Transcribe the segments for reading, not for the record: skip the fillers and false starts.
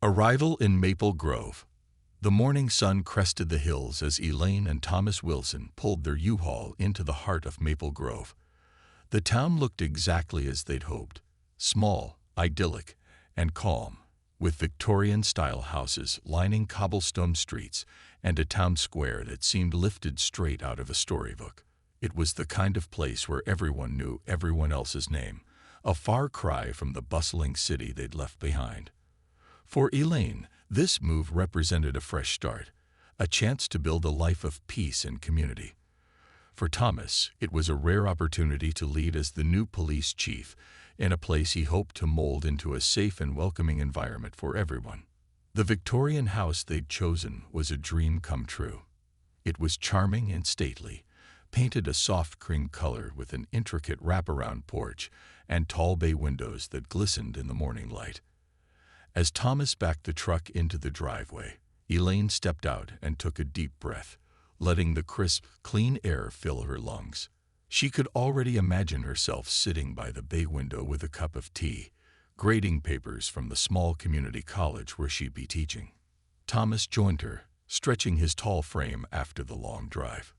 Arrival in Maple Grove. The morning sun crested the hills as Elaine and Thomas Wilson pulled their U-Haul into the heart of Maple Grove. The town looked exactly as they'd hoped, small, idyllic, and calm, with Victorian-style houses lining cobblestone streets and a town square that seemed lifted straight out of a storybook. It was the kind of place where everyone knew everyone else's name, a far cry from the bustling city they'd left behind. For Elaine, this move represented a fresh start, a chance to build a life of peace and community. For Thomas, it was a rare opportunity to lead as the new police chief in a place he hoped to mold into a safe and welcoming environment for everyone. The Victorian house they'd chosen was a dream come true. It was charming and stately, painted a soft cream color with an intricate wraparound porch and tall bay windows that glistened in the morning light. As Thomas backed the truck into the driveway, Elaine stepped out and took a deep breath, letting the crisp, clean air fill her lungs. She could already imagine herself sitting by the bay window with a cup of tea, grading papers from the small community college where she'd be teaching. Thomas joined her, stretching his tall frame after the long drive.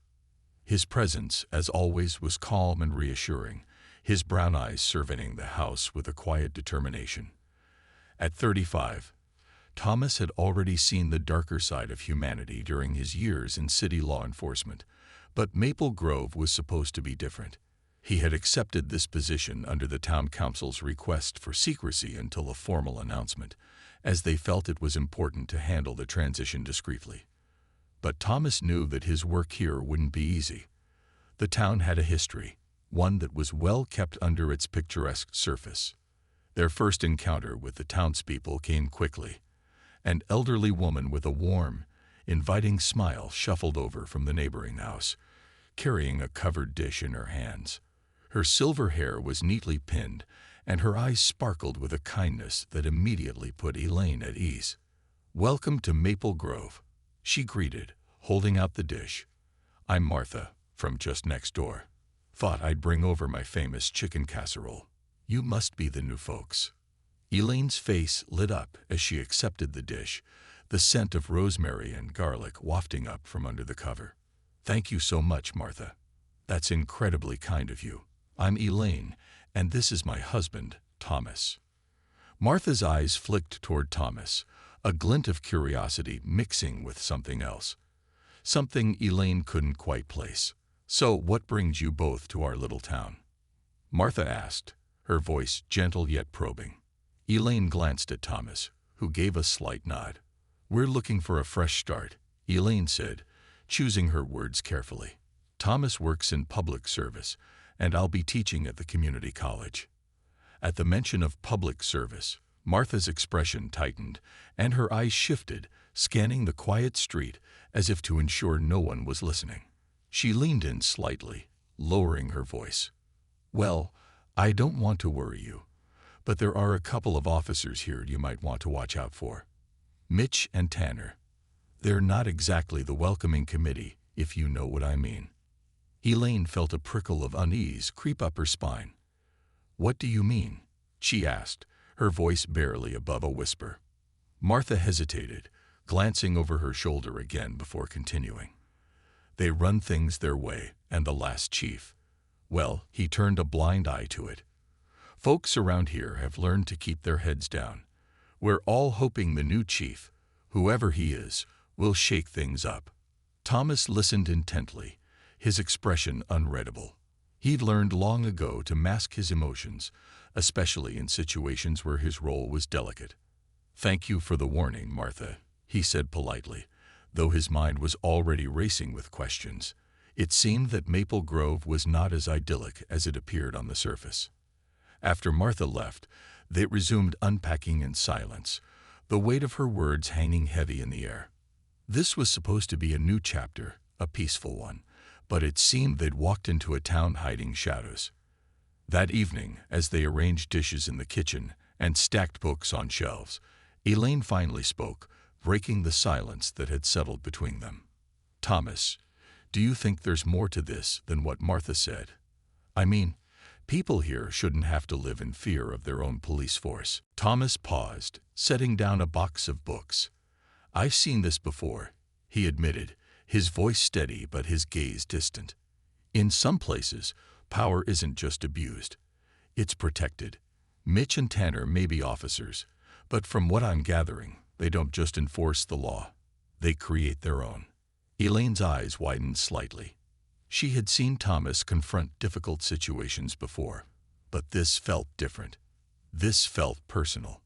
His presence, as always, was calm and reassuring, his brown eyes surveying the house with a quiet determination. At 35, Thomas had already seen the darker side of humanity during his years in city law enforcement, but Maple Grove was supposed to be different. He had accepted this position under the town council's request for secrecy until a formal announcement, as they felt it was important to handle the transition discreetly. But Thomas knew that his work here wouldn't be easy. The town had a history, one that was well kept under its picturesque surface. Their first encounter with the townspeople came quickly. An elderly woman with a warm, inviting smile shuffled over from the neighboring house, carrying a covered dish in her hands. Her silver hair was neatly pinned, and her eyes sparkled with a kindness that immediately put Elaine at ease. "Welcome to Maple Grove," she greeted, holding out the dish. "I'm Martha, from just next door. Thought I'd bring over my famous chicken casserole. You must be the new folks." Elaine's face lit up as she accepted the dish, the scent of rosemary and garlic wafting up from under the cover. "Thank you so much, Martha. That's incredibly kind of you. I'm Elaine, and this is my husband, Thomas." Martha's eyes flicked toward Thomas, a glint of curiosity mixing with something else. Something Elaine couldn't quite place. "So what brings you both to our little town?" Martha asked, her voice gentle yet probing. Elaine glanced at Thomas, who gave a slight nod. "We're looking for a fresh start," Elaine said, choosing her words carefully. "Thomas works in public service, and I'll be teaching at the community college." At the mention of public service, Martha's expression tightened, and her eyes shifted, scanning the quiet street as if to ensure no one was listening. She leaned in slightly, lowering her voice. "Well, I don't want to worry you, but there are a couple of officers here you might want to watch out for. Mitch and Tanner. They're not exactly the welcoming committee, if you know what I mean." Elaine felt a prickle of unease creep up her spine. "What do you mean?" she asked, her voice barely above a whisper. Martha hesitated, glancing over her shoulder again before continuing. "They run things their way, and the last chief, well, he turned a blind eye to it. Folks around here have learned to keep their heads down. We're all hoping the new chief, whoever he is, will shake things up." Thomas listened intently, his expression unreadable. He'd learned long ago to mask his emotions, especially in situations where his role was delicate. "Thank you for the warning, Martha," he said politely, though his mind was already racing with questions. It seemed that Maple Grove was not as idyllic as it appeared on the surface. After Martha left, they resumed unpacking in silence, the weight of her words hanging heavy in the air. This was supposed to be a new chapter, a peaceful one, but it seemed they'd walked into a town hiding shadows. That evening, as they arranged dishes in the kitchen and stacked books on shelves, Elaine finally spoke, breaking the silence that had settled between them. "Thomas, do you think there's more to this than what Martha said? I mean, People here shouldn't have to live in fear of their own police force. Thomas paused, setting down a box of books. I've seen this before, he admitted, his voice steady but his gaze distant. In some places, power isn't just abused. It's protected. Mitch and Tanner may be officers, but from what I'm gathering, they don't just enforce the law. They create their own. Elaine's eyes widened slightly. She had seen Thomas confront difficult situations before, but this felt different. This felt personal.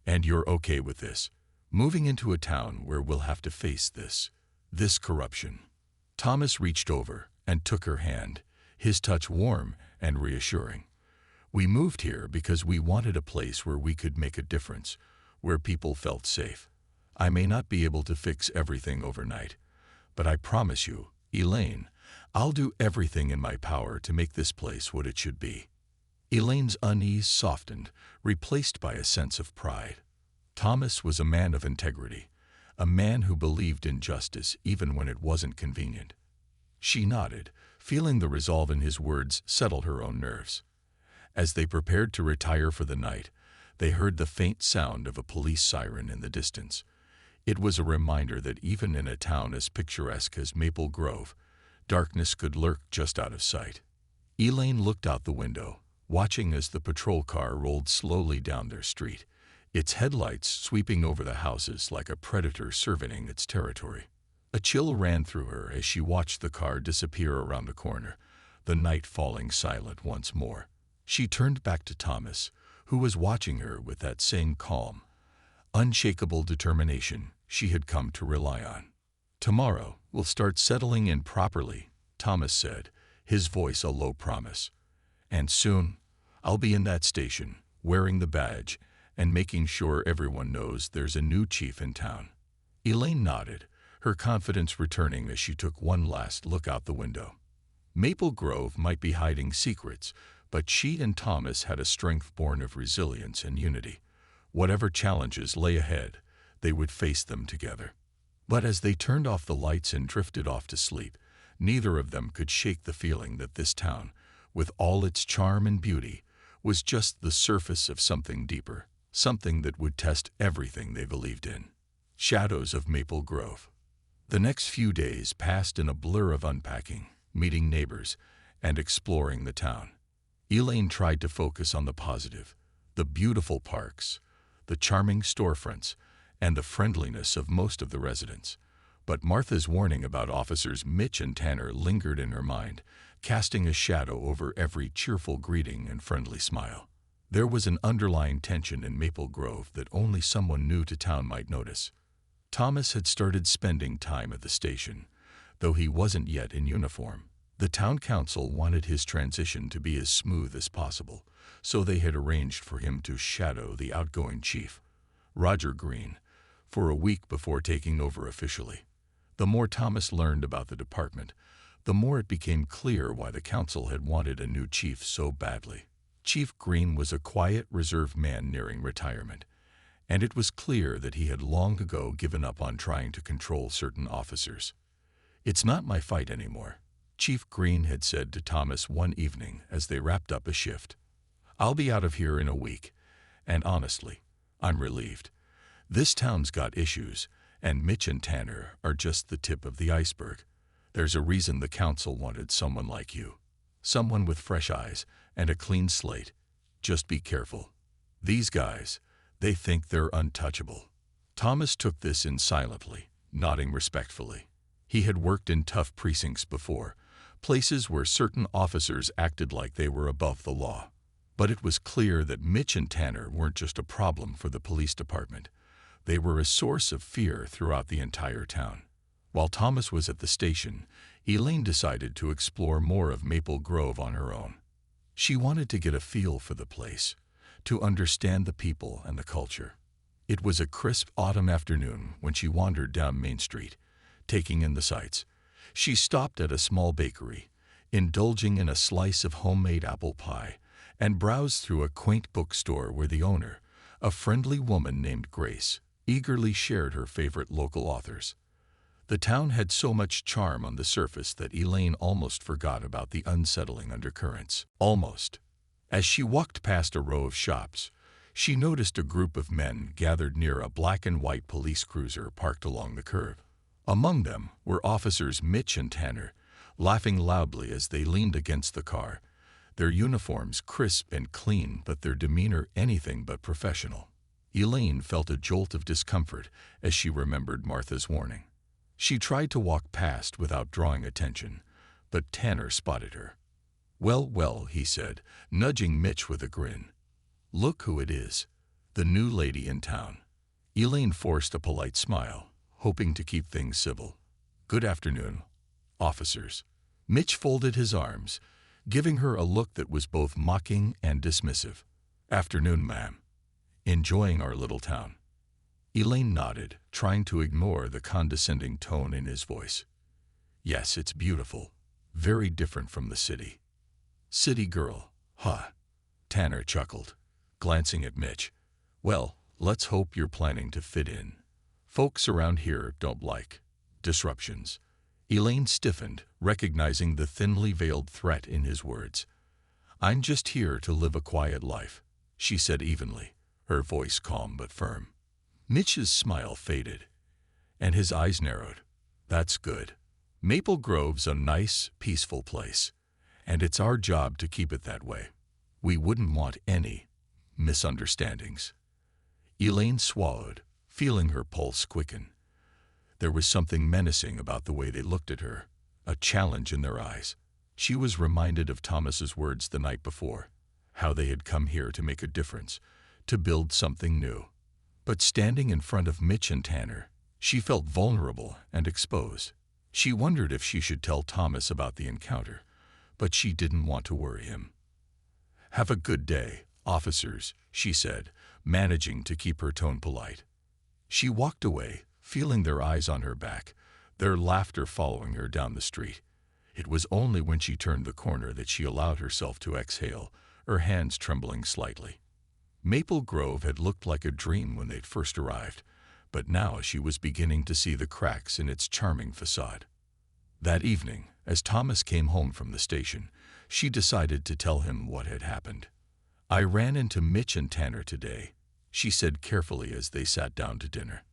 And you're okay with this? Moving into a town where we'll have to face this corruption. Thomas reached over and took her hand, his touch warm and reassuring. We moved here because we wanted a place where we could make a difference, where people felt safe. I may not be able to fix everything overnight, but I promise you, Elaine, I'll do everything in my power to make this place what it should be. Elaine's unease softened, replaced by a sense of pride. Thomas was a man of integrity, a man who believed in justice even when it wasn't convenient. She nodded, feeling the resolve in his words settle her own nerves. As they prepared to retire for the night, they heard the faint sound of a police siren in the distance. It was a reminder that even in a town as picturesque as Maple Grove, darkness could lurk just out of sight. Elaine looked out the window, watching as the patrol car rolled slowly down their street, its headlights sweeping over the houses like a predator surveying its territory. A chill ran through her as she watched the car disappear around the corner, the night falling silent once more. She turned back to Thomas, who was watching her with that same calm, unshakable determination she had come to rely on. Tomorrow, we'll start settling in properly, Thomas said, his voice a low promise. And soon, I'll be in that station, wearing the badge, and making sure everyone knows there's a new chief in town. Elaine nodded, her confidence returning as she took one last look out the window. Maple Grove might be hiding secrets, but she and Thomas had a strength born of resilience and unity. Whatever challenges lay ahead, they would face them together. But as they turned off the lights and drifted off to sleep, neither of them could shake the feeling that this town, with all its charm and beauty, was just the surface of something deeper, something that would test everything they believed in. Shadows of Maple Grove. The next few days passed in a blur of unpacking, meeting neighbors, and exploring the town. Elaine tried to focus on the positive, the beautiful parks, the charming storefronts, and the friendliness of most of the residents. But Martha's warning about officers Mitch and Tanner lingered in her mind, casting a shadow over every cheerful greeting and friendly smile. There was an underlying tension in Maple Grove that only someone new to town might notice. Thomas had started spending time at the station, though he wasn't yet in uniform. The town council wanted his transition to be as smooth as possible, so they had arranged for him to shadow the outgoing chief, Roger Green, for a week before taking over officially. The more Thomas learned about the department, the more it became clear why the council had wanted a new chief so badly. Chief Green was a quiet, reserved man nearing retirement, and it was clear that he had long ago given up on trying to control certain officers. "It's not my fight anymore," Chief Green had said to Thomas one evening as they wrapped up a shift. "I'll be out of here in a week, and honestly, I'm relieved. This town's got issues, and Mitch and Tanner are just the tip of the iceberg. There's a reason the council wanted someone like you. Someone with fresh eyes and a clean slate. Just be careful. These guys, they think they're untouchable." Thomas took this in silently, nodding respectfully. He had worked in tough precincts before, places where certain officers acted like they were above the law. But it was clear that Mitch and Tanner weren't just a problem for the police department. They were a source of fear throughout the entire town. While Thomas was at the station, Elaine decided to explore more of Maple Grove on her own. She wanted to get a feel for the place, to understand the people and the culture. It was a crisp autumn afternoon when she wandered down Main Street, taking in the sights. She stopped at a small bakery, indulging in a slice of homemade apple pie, and browsed through a quaint bookstore where the owner, a friendly woman named Grace, eagerly shared her favorite local authors. The town had so much charm on the surface that Elaine almost forgot about the unsettling undercurrents. Almost. As she walked past a row of shops, she noticed a group of men gathered near a black and white police cruiser parked along the curb. Among them were officers Mitch and Tanner, laughing loudly as they leaned against the car, their uniforms crisp and clean but their demeanor anything but professional. Elaine felt a jolt of discomfort as she remembered Martha's warning. She tried to walk past without drawing attention, but Tanner spotted her. "Well, well," he said, nudging Mitch with a grin. "Look who it is, the new lady in town." Elaine forced a polite smile, hoping to keep things civil. "Good afternoon, officers." Mitch folded his arms, giving her a look that was both mocking and dismissive. "Afternoon, ma'am. Enjoying our little town?" Elaine nodded, trying to ignore the condescending tone in his voice. "Yes, it's beautiful. Very different from the city." "City girl, huh?" Tanner chuckled, glancing at Mitch. "Well, let's hope you're planning to fit in. Folks around here don't like disruptions." Elaine stiffened, recognizing the thinly veiled threat in his words. "I'm just here to live a quiet life," she said evenly, her voice calm but firm. Mitch's smile faded, and his eyes narrowed. "That's good. Maple Grove's a nice, peaceful place, and it's our job to keep it that way. We wouldn't want any misunderstandings." Elaine swallowed, feeling her pulse quicken. There was something menacing about the way they looked at her, a challenge in their eyes. She was reminded of Thomas's words the night before, how they had come here to make a difference, to build something new. But standing in front of Mitch and Tanner, she felt vulnerable and exposed. She wondered if she should tell Thomas about the encounter, but she didn't want to worry him. "Have a good day, officers," she said, managing to keep her tone polite. She walked away, feeling their eyes on her back, their laughter following her down the street. It was only when she turned the corner that she allowed herself to exhale, her hands trembling slightly. Maple Grove had looked like a dream when they'd first arrived, but now she was beginning to see the cracks in its charming facade. That evening, as Thomas came home from the station, she decided to tell him what had happened. "I ran into Mitch and Tanner today," she said carefully as they sat down to dinner.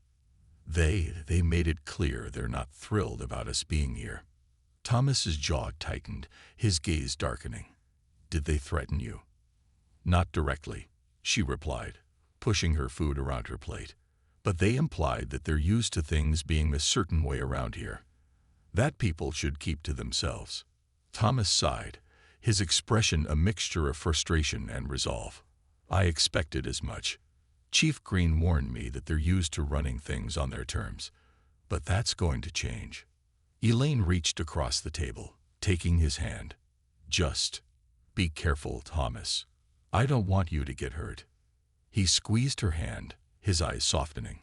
They made it clear they're not thrilled about us being here." Thomas's jaw tightened, his gaze darkening. "Did they threaten you?" "Not directly," she replied, pushing her food around her plate. "But they implied that they're used to things being a certain way around here. That people should keep to themselves." Thomas sighed, his expression a mixture of frustration and resolve. "I expected as much. Chief Green warned me that they're used to running things on their terms. But that's going to change." Elaine reached across the table, taking his hand. "Just be careful, Thomas. I don't want you to get hurt." He squeezed her hand, his eyes softening.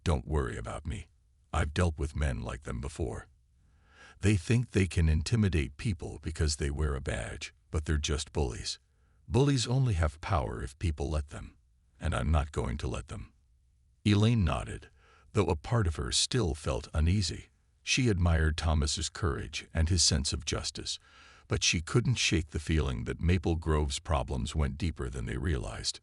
"Don't worry about me. I've dealt with men like them before. They think they can intimidate people because they wear a badge, but they're just bullies. Bullies only have power if people let them, and I'm not going to let them." Elaine nodded, though a part of her still felt uneasy. She admired Thomas's courage and his sense of justice, but she couldn't shake the feeling that Maple Grove's problems went deeper than they realized.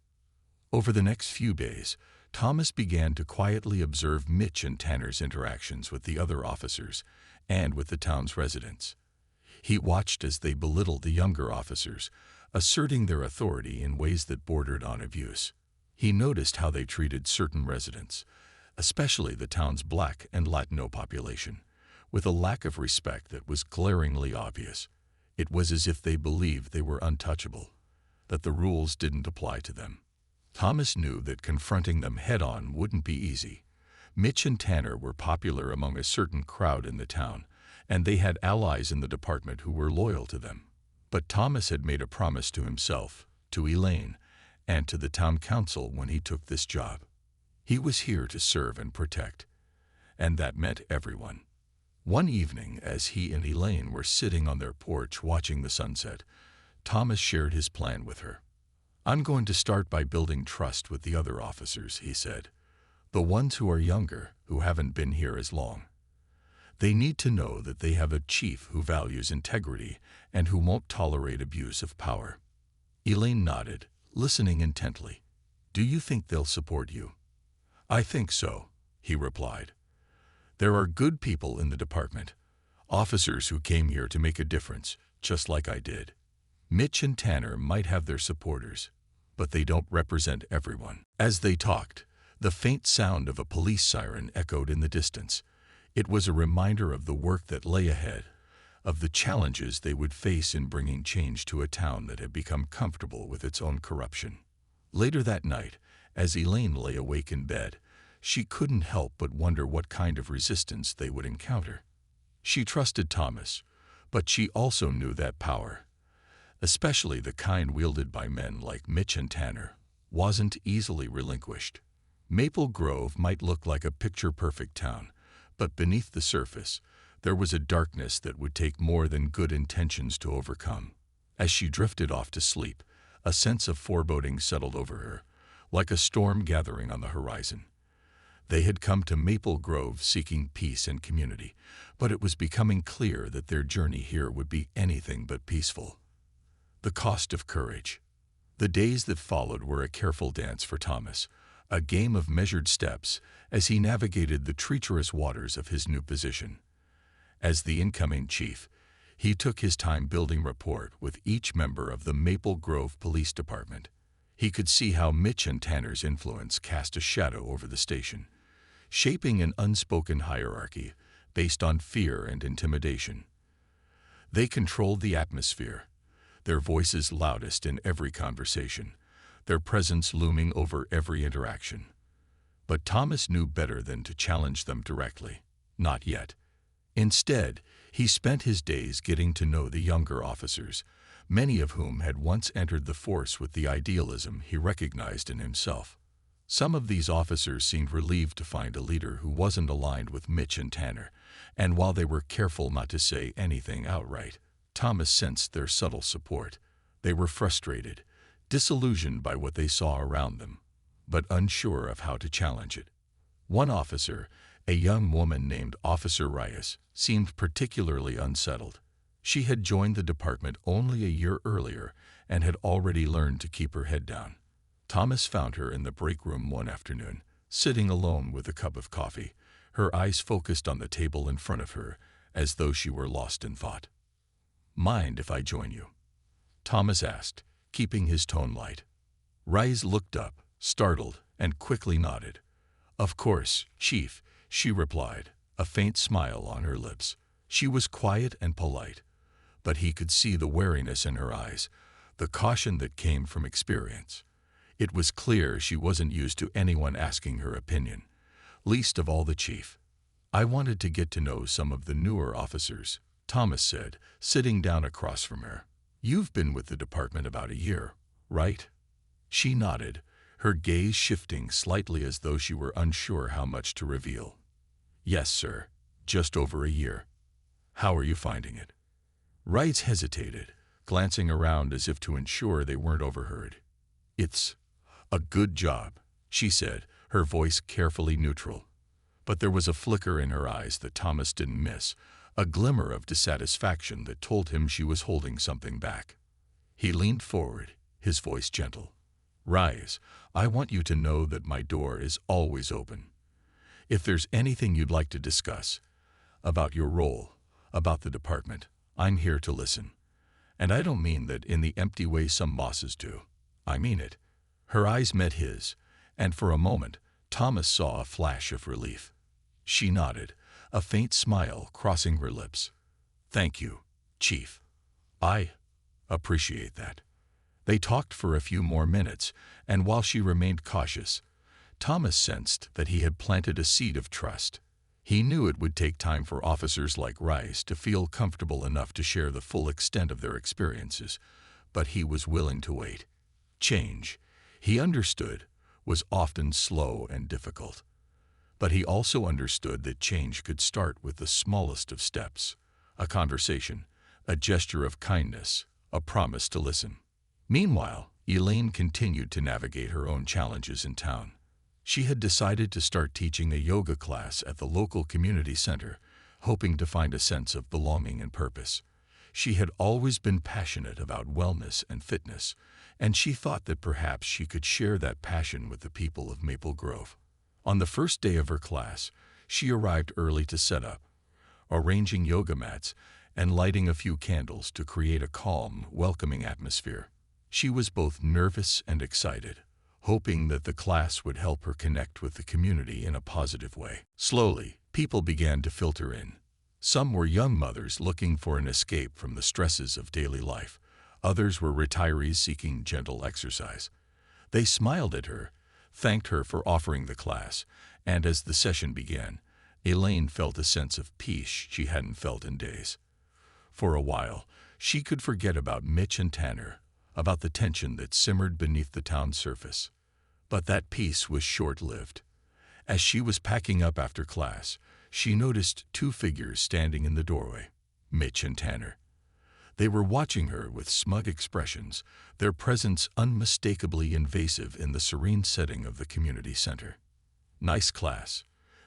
Over the next few days, Thomas began to quietly observe Mitch and Tanner's interactions with the other officers and with the town's residents. He watched as they belittled the younger officers, asserting their authority in ways that bordered on abuse. He noticed how they treated certain residents, especially the town's Black and Latino population, with a lack of respect that was glaringly obvious. It was as if they believed they were untouchable, that the rules didn't apply to them. Thomas knew that confronting them head-on wouldn't be easy. Mitch and Tanner were popular among a certain crowd in the town, and they had allies in the department who were loyal to them. But Thomas had made a promise to himself, to Elaine, and to the town council when he took this job. He was here to serve and protect, and that meant everyone. One evening, as he and Elaine were sitting on their porch watching the sunset, Thomas shared his plan with her. "I'm going to start by building trust with the other officers," he said. "The ones who are younger, who haven't been here as long. They need to know that they have a chief who values integrity and who won't tolerate abuse of power." Elaine nodded, listening intently. "Do you think they'll support you?" "I think so," he replied. "There are good people in the department, officers who came here to make a difference, just like I did. Mitch and Tanner might have their supporters, but they don't represent everyone." As they talked, the faint sound of a police siren echoed in the distance. It was a reminder of the work that lay ahead, of the challenges they would face in bringing change to a town that had become comfortable with its own corruption. Later that night, as Elaine lay awake in bed, she couldn't help but wonder what kind of resistance they would encounter. She trusted Thomas, but she also knew that power, especially the kind wielded by men like Mitch and Tanner, wasn't easily relinquished. Maple Grove might look like a picture-perfect town, but beneath the surface, there was a darkness that would take more than good intentions to overcome. As she drifted off to sleep, a sense of foreboding settled over her, like a storm gathering on the horizon. They had come to Maple Grove seeking peace and community, but it was becoming clear that their journey here would be anything but peaceful. The cost of courage. The days that followed were a careful dance for Thomas, a game of measured steps as he navigated the treacherous waters of his new position. As the incoming chief, he took his time building rapport with each member of the Maple Grove Police Department. He could see how Mitch and Tanner's influence cast a shadow over the station, shaping an unspoken hierarchy based on fear and intimidation. They controlled the atmosphere, their voices loudest in every conversation, their presence looming over every interaction. But Thomas knew better than to challenge them directly. Not yet. Instead, he spent his days getting to know the younger officers, many of whom had once entered the force with the idealism he recognized in himself. Some of these officers seemed relieved to find a leader who wasn't aligned with Mitch and Tanner, and while they were careful not to say anything outright, Thomas sensed their subtle support. They were frustrated, disillusioned by what they saw around them, but unsure of how to challenge it. One officer, a young woman named Officer Reyes, seemed particularly unsettled. She had joined the department only a year earlier and had already learned to keep her head down. Thomas found her in the break room one afternoon, sitting alone with a cup of coffee, her eyes focused on the table in front of her, as though she were lost in thought. "Mind if I join you?" Thomas asked, keeping his tone light. Reyes looked up, startled, and quickly nodded. "Of course, Chief," she replied, a faint smile on her lips. She was quiet and polite, but he could see the wariness in her eyes, the caution that came from experience. It was clear she wasn't used to anyone asking her opinion, least of all the chief. "I wanted to get to know some of the newer officers," Thomas said, sitting down across from her. "You've been with the department about a year, right?" She nodded, her gaze shifting slightly as though she were unsure how much to reveal. "Yes, sir, just over a year. How are you finding it?" Reyes hesitated, glancing around as if to ensure they weren't overheard. "It's a good job," she said, her voice carefully neutral. But there was a flicker in her eyes that Thomas didn't miss, a glimmer of dissatisfaction that told him she was holding something back. He leaned forward, his voice gentle. "Reyes, I want you to know that my door is always open. If there's anything you'd like to discuss, about your role, about the department, I'm here to listen. And I don't mean that in the empty way some bosses do. I mean it." Her eyes met his, and for a moment, Thomas saw a flash of relief. She nodded, a faint smile crossing her lips. "Thank you, Chief. I appreciate that." They talked for a few more minutes, and while she remained cautious, Thomas sensed that he had planted a seed of trust. He knew it would take time for officers like Reyes to feel comfortable enough to share the full extent of their experiences, but he was willing to wait. Change, he understood, was often slow and difficult. But he also understood that change could start with the smallest of steps, a conversation, a gesture of kindness, a promise to listen. Meanwhile, Elaine continued to navigate her own challenges in town. She had decided to start teaching a yoga class at the local community center, hoping to find a sense of belonging and purpose. She had always been passionate about wellness and fitness, and she thought that perhaps she could share that passion with the people of Maple Grove. On the first day of her class, she arrived early to set up, arranging yoga mats and lighting a few candles to create a calm, welcoming atmosphere. She was both nervous and excited, hoping that the class would help her connect with the community in a positive way. Slowly, people began to filter in. Some were young mothers looking for an escape from the stresses of daily life. Others were retirees seeking gentle exercise. They smiled at her, thanked her for offering the class, and as the session began, Elaine felt a sense of peace she hadn't felt in days. For a while, she could forget about Mitch and Tanner, about the tension that simmered beneath the town's surface. But that peace was short-lived. As she was packing up after class, she noticed two figures standing in the doorway, Mitch and Tanner. They were watching her with smug expressions, their presence unmistakably invasive in the serene setting of the community center. "Nice class,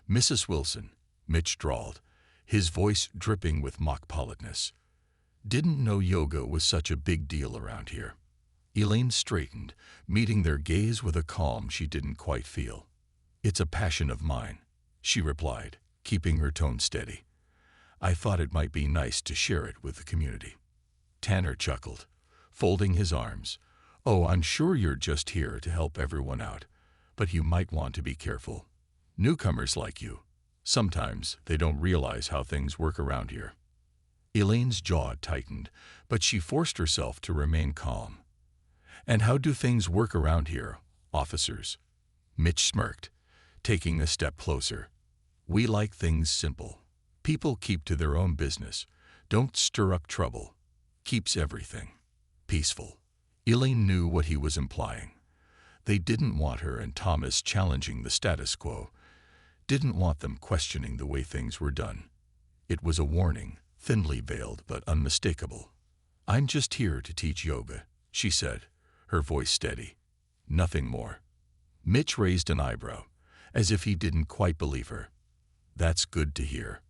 Mrs. Wilson," Mitch drawled, his voice dripping with mock politeness. "Didn't know yoga was such a big deal around here." Elaine straightened, meeting their gaze with a calm she didn't quite feel. "It's a passion of mine," she replied, keeping her tone steady. "I thought it might be nice to share it with the community." Tanner chuckled, folding his arms. "Oh, I'm sure you're just here to help everyone out, but you might want to be careful. Newcomers like you, sometimes they don't realize how things work around here." Elaine's jaw tightened, but she forced herself to remain calm. "And how do things work around here, officers?" Mitch smirked, taking a step closer. "We like things simple. People keep to their own business, don't stir up trouble. Keeps everything peaceful." Elaine knew what he was implying. They didn't want her and Thomas challenging the status quo, didn't want them questioning the way things were done. It was a warning, thinly veiled but unmistakable. "I'm just here to teach yoga," she said, her voice steady. "Nothing more." Mitch raised an eyebrow, as if he didn't quite believe her. "That's good to hear.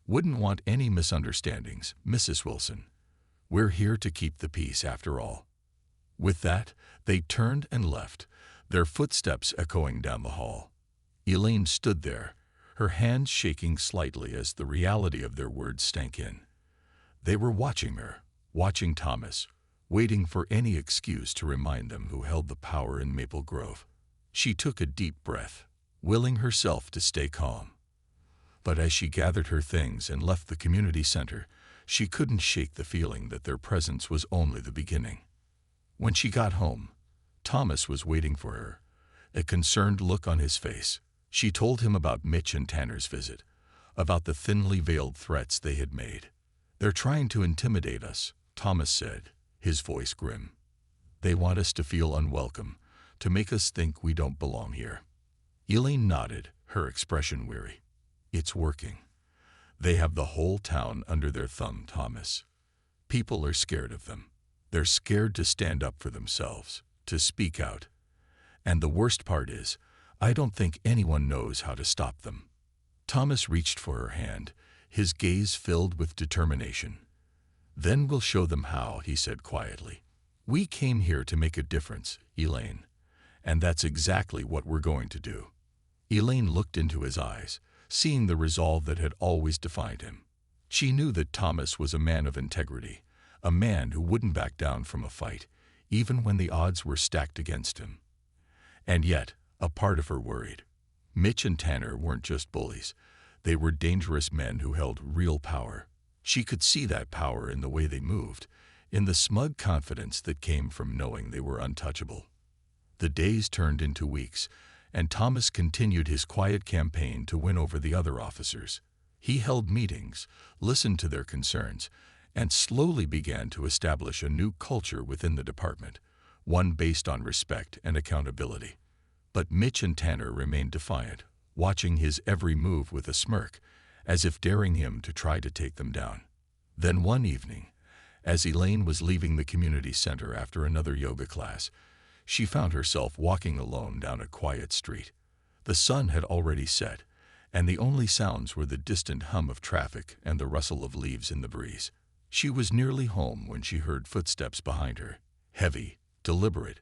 Wouldn't want any misunderstandings, Mrs. Wilson. We're here to keep the peace after all." With that, they turned and left, their footsteps echoing down the hall. Elaine stood there, her hands shaking slightly as the reality of their words sank in. They were watching her, watching Thomas, waiting for any excuse to remind them who held the power in Maple Grove. She took a deep breath, willing herself to stay calm. But as she gathered her things and left the community center, she couldn't shake the feeling that their presence was only the beginning. When she got home, Thomas was waiting for her, a concerned look on his face. She told him about Mitch and Tanner's visit, about the thinly veiled threats they had made. "They're trying to intimidate us," Thomas said, his voice grim. "They want us to feel unwelcome, to make us think we don't belong here." Elaine nodded, her expression weary. "It's working. They have the whole town under their thumb, Thomas. People are scared of them. They're scared to stand up for themselves, to speak out. And the worst part is, I don't think anyone knows how to stop them." Thomas reached for her hand, his gaze filled with determination. "Then we'll show them how," he said quietly. "We came here to make a difference, Elaine, and that's exactly what we're going to do." Elaine looked into his eyes, seeing the resolve that had always defined him. She knew that Thomas was a man of integrity, a man who wouldn't back down from a fight, even when the odds were stacked against him. And yet, a part of her worried. Mitch and Tanner weren't just bullies. They were dangerous men who held real power. She could see that power in the way they moved, in the smug confidence that came from knowing they were untouchable. The days turned into weeks, and Thomas continued his quiet campaign to win over the other officers. He held meetings, listened to their concerns, and slowly began to establish a new culture within the department, one based on respect and accountability. But Mitch and Tanner remained defiant, watching his every move with a smirk, as if daring him to try to take them down. Then one evening, as Elaine was leaving the community center after another yoga class, she found herself walking alone down a quiet street. The sun had already set, and the only sounds were the distant hum of traffic and the rustle of leaves in the breeze. She was nearly home when she heard footsteps behind her, heavy, deliberate,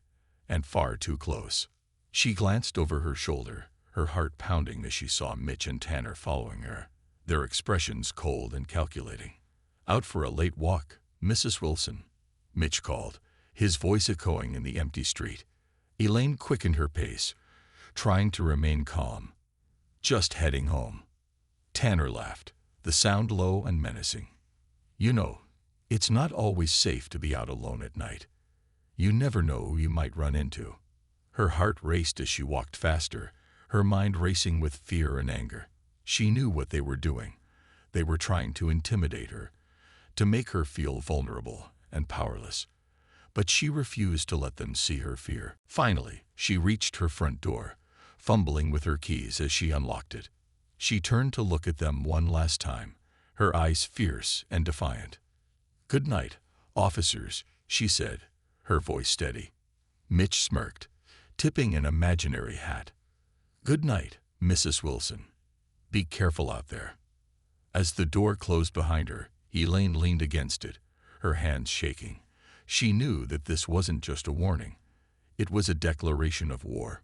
and far too close. She glanced over her shoulder, her heart pounding as she saw Mitch and Tanner following her, their expressions cold and calculating. "Out for a late walk, Mrs. Wilson," Mitch called, his voice echoing in the empty street. Elaine quickened her pace, trying to remain calm. "Just heading home." Tanner laughed, the sound low and menacing. "You know, it's not always safe to be out alone at night. You never know who you might run into." Her heart raced as she walked faster, her mind racing with fear and anger. She knew what they were doing. They were trying to intimidate her, to make her feel vulnerable and powerless. But she refused to let them see her fear. Finally, she reached her front door, fumbling with her keys as she unlocked it. She turned to look at them one last time, her eyes fierce and defiant. "Good night, officers," she said, her voice steady. Mitch smirked, tipping an imaginary hat. "Good night, Mrs. Wilson. Be careful out there." As the door closed behind her, Elaine leaned against it, her hands shaking. She knew that this wasn't just a warning. It was a declaration of war.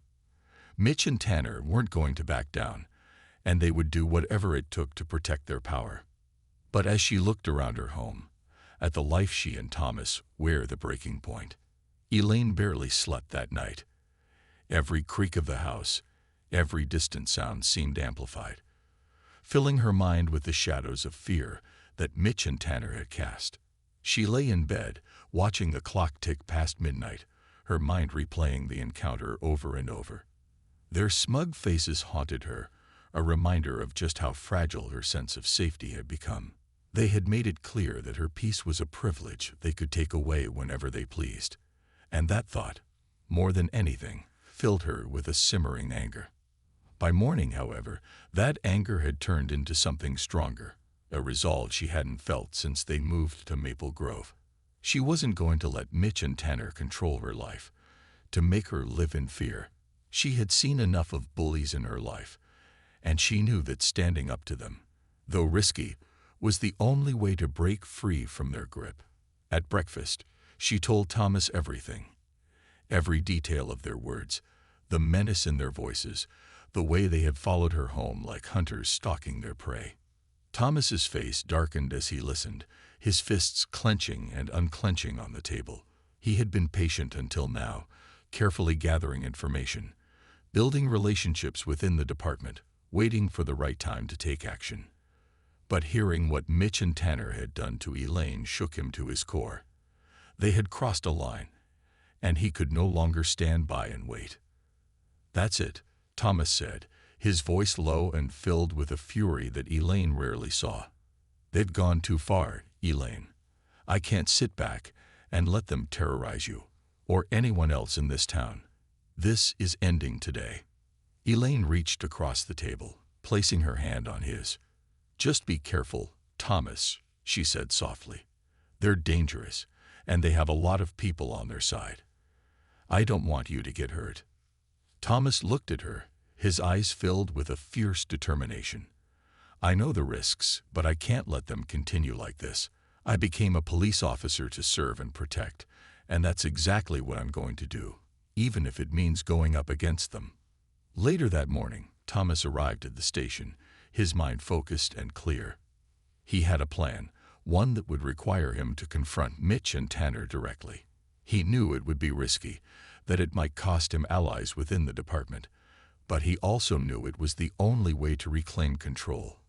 Mitch and Tanner weren't going to back down, and they would do whatever it took to protect their power. But as she looked around her home, at the life she and Thomas were the breaking point, Elaine barely slept that night. Every creak of the house, every distant sound seemed amplified, filling her mind with the shadows of fear that Mitch and Tanner had cast. She lay in bed, watching the clock tick past midnight, her mind replaying the encounter over and over. Their smug faces haunted her, a reminder of just how fragile her sense of safety had become. They had made it clear that her peace was a privilege they could take away whenever they pleased. And that thought, more than anything, filled her with a simmering anger. By morning, however, that anger had turned into something stronger, a resolve she hadn't felt since they moved to Maple Grove. She wasn't going to let Mitch and Tanner control her life, to make her live in fear. She had seen enough of bullies in her life, and she knew that standing up to them, though risky, was the only way to break free from their grip. At breakfast, she told Thomas everything. Every detail of their words, the menace in their voices, the way they had followed her home like hunters stalking their prey. Thomas's face darkened as he listened, his fists clenching and unclenching on the table. He had been patient until now, carefully gathering information, building relationships within the department, waiting for the right time to take action. But hearing what Mitch and Tanner had done to Elaine shook him to his core. They had crossed a line, and he could no longer stand by and wait. "That's it," Thomas said, his voice low and filled with a fury that Elaine rarely saw. "They've gone too far, Elaine. I can't sit back and let them terrorize you, or anyone else in this town. This is ending today." Elaine reached across the table, placing her hand on his. "Just be careful, Thomas," she said softly. "They're dangerous, and they have a lot of people on their side. I don't want you to get hurt." Thomas looked at her, his eyes filled with a fierce determination. "I know the risks, but I can't let them continue like this. I became a police officer to serve and protect, and that's exactly what I'm going to do, even if it means going up against them." Later that morning, Thomas arrived at the station, his mind focused and clear. He had a plan, one that would require him to confront Mitch and Tanner directly. He knew it would be risky, that it might cost him allies within the department, but he also knew it was the only way to reclaim control.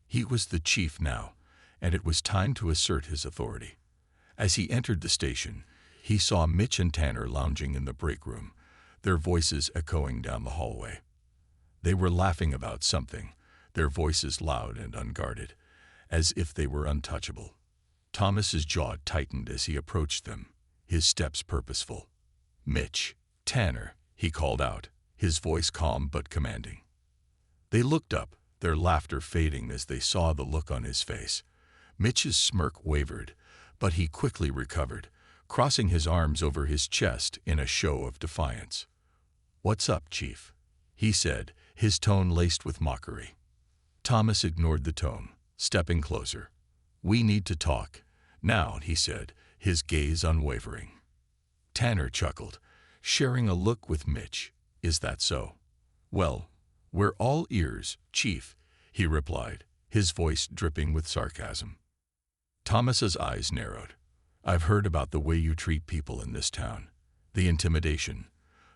He was the chief now, and it was time to assert his authority. As he entered the station, he saw Mitch and Tanner lounging in the break room, their voices echoing down the hallway. They were laughing about something, their voices loud and unguarded, as if they were untouchable. Thomas's jaw tightened as he approached them, his steps purposeful. "Mitch, Tanner," he called out, his voice calm but commanding. They looked up, their laughter fading as they saw the look on his face. Mitch's smirk wavered, but he quickly recovered, crossing his arms over his chest in a show of defiance. "What's up, Chief?" he said, his tone laced with mockery. Thomas ignored the tone, stepping closer. "We need to talk, "Now," he said, his gaze unwavering. Tanner chuckled, sharing a look with Mitch. "Is that so?" "Well, we're all ears, Chief," he replied, his voice dripping with sarcasm. Thomas's eyes narrowed. "I've heard about the way you treat people in this town. The intimidation,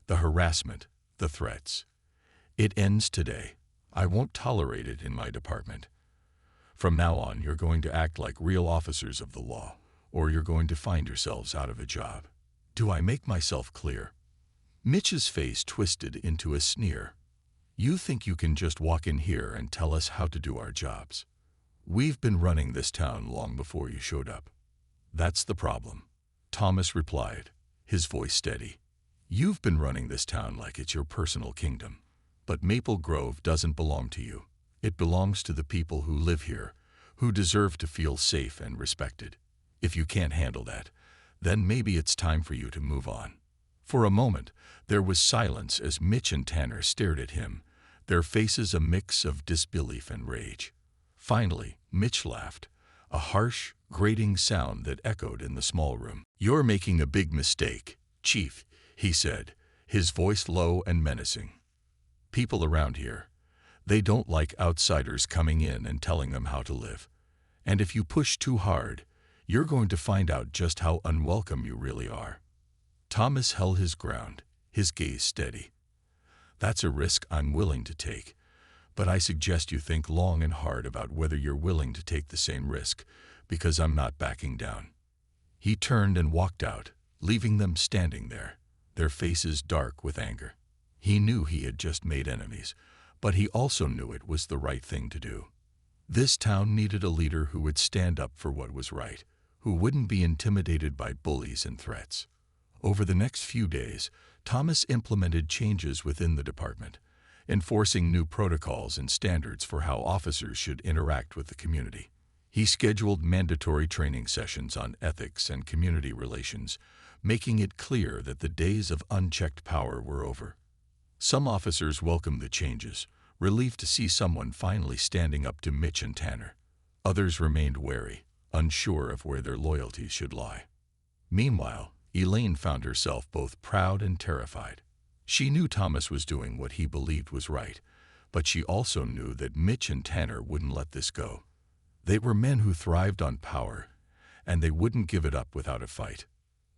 the harassment, the threats. It ends today. I won't tolerate it in my department. From now on, you're going to act like real officers of the law, or you're going to find yourselves out of a job. Do I make myself clear?" Mitch's face twisted into a sneer. "You think you can just walk in here and tell us how to do our jobs? We've been running this town long before you showed up." "That's the problem," Thomas replied, his voice steady. "You've been running this town like it's your personal kingdom. But Maple Grove doesn't belong to you. It belongs to the people who live here, who deserve to feel safe and respected. If you can't handle that, then maybe it's time for you to move on." For a moment, there was silence as Mitch and Tanner stared at him, their faces a mix of disbelief and rage. Finally, Mitch laughed, a harsh, grating sound that echoed in the small room. "You're making a big mistake, Chief," he said, his voice low and menacing. "People around here, they don't like outsiders coming in and telling them how to live. And if you push too hard, you're going to find out just how unwelcome you really are." Thomas held his ground, his gaze steady. "That's a risk I'm willing to take, but I suggest you think long and hard about whether you're willing to take the same risk, because I'm not backing down." He turned and walked out, leaving them standing there, their faces dark with anger. He knew he had just made enemies, but he also knew it was the right thing to do. This town needed a leader who would stand up for what was right, who wouldn't be intimidated by bullies and threats. Over the next few days, Thomas implemented changes within the department, enforcing new protocols and standards for how officers should interact with the community. He scheduled mandatory training sessions on ethics and community relations, making it clear that the days of unchecked power were over. Some officers welcomed the changes, relieved to see someone finally standing up to Mitch and Tanner. Others remained wary, unsure of where their loyalties should lie. Meanwhile, Elaine found herself both proud and terrified. She knew Thomas was doing what he believed was right, but she also knew that Mitch and Tanner wouldn't let this go. They were men who thrived on power, and they wouldn't give it up without a fight.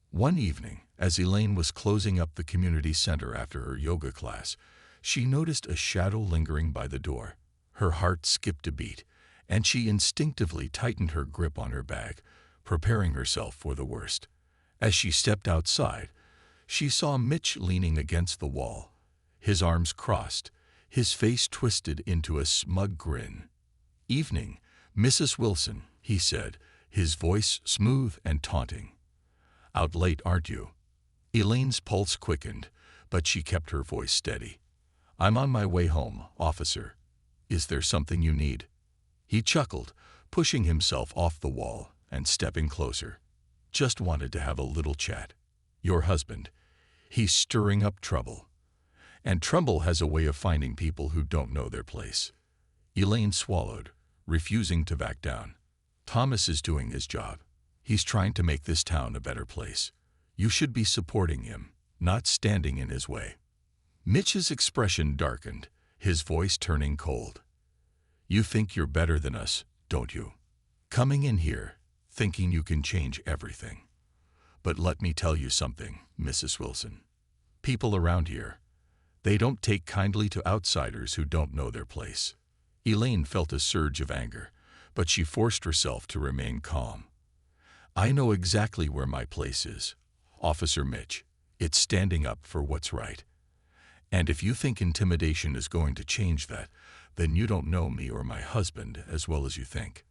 One evening, as Elaine was closing up the community center after her yoga class, she noticed a shadow lingering by the door. Her heart skipped a beat, and she instinctively tightened her grip on her bag, preparing herself for the worst. As she stepped outside, she saw Mitch leaning against the wall, his arms crossed, his face twisted into a smug grin. "Evening, Mrs. Wilson," he said, his voice smooth and taunting. "Out late, aren't you?" Elaine's pulse quickened, but she kept her voice steady. "I'm on my way home, officer. Is there something you need?" He chuckled, pushing himself off the wall and stepping closer. "Just wanted to have a little chat. Your husband, he's stirring up trouble. And trouble has a way of finding people who don't know their place." Elaine swallowed, refusing to back down. "Thomas is doing his job. He's trying to make this town a better place. You should be supporting him, not standing in his way." Mitch's expression darkened, his voice turning cold. "You think you're better than us, don't you? Coming in here, thinking you can change everything. But let me tell you something, Mrs. Wilson. People around here, they don't take kindly to outsiders who don't know their place." Elaine felt a surge of anger, but she forced herself to remain calm. "I know exactly where my place is, Officer Mitch. It's standing up for what's right. And if you think intimidation is going to change that, then you don't know me or my husband as well as you think."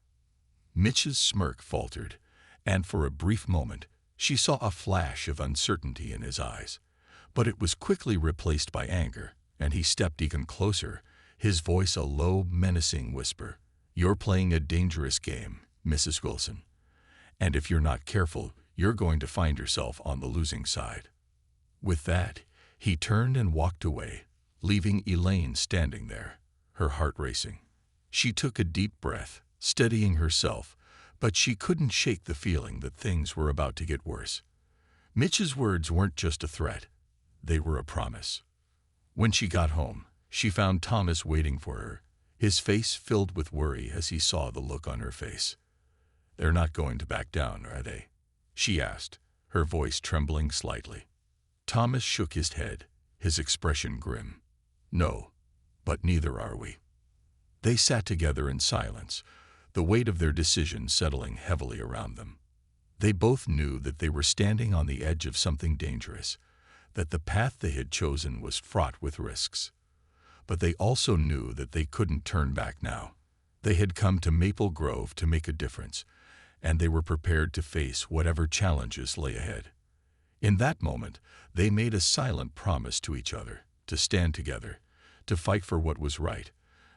Mitch's smirk faltered, and for a brief moment, she saw a flash of uncertainty in his eyes. But it was quickly replaced by anger, and he stepped even closer, his voice a low, menacing whisper. "You're playing a dangerous game, Mrs. Wilson. And if you're not careful, you're going to find yourself on the losing side." With that, he turned and walked away, leaving Elaine standing there, her heart racing. She took a deep breath, steadying herself, But she couldn't shake the feeling that things were about to get worse. Mitch's words weren't just a threat, they were a promise. When she got home, she found Thomas waiting for her, his face filled with worry as he saw the look on her face. "They're not going to back down, are they?" she asked, her voice trembling slightly. Thomas shook his head, his expression grim. "No, but neither are we." They sat together in silence, the weight of their decision settling heavily around them. They both knew that they were standing on the edge of something dangerous, that the path they had chosen was fraught with risks. But they also knew that they couldn't turn back now. They had come to Maple Grove to make a difference, and they were prepared to face whatever challenges lay ahead. In that moment, they made a silent promise to each other, to stand together, to fight for what was right,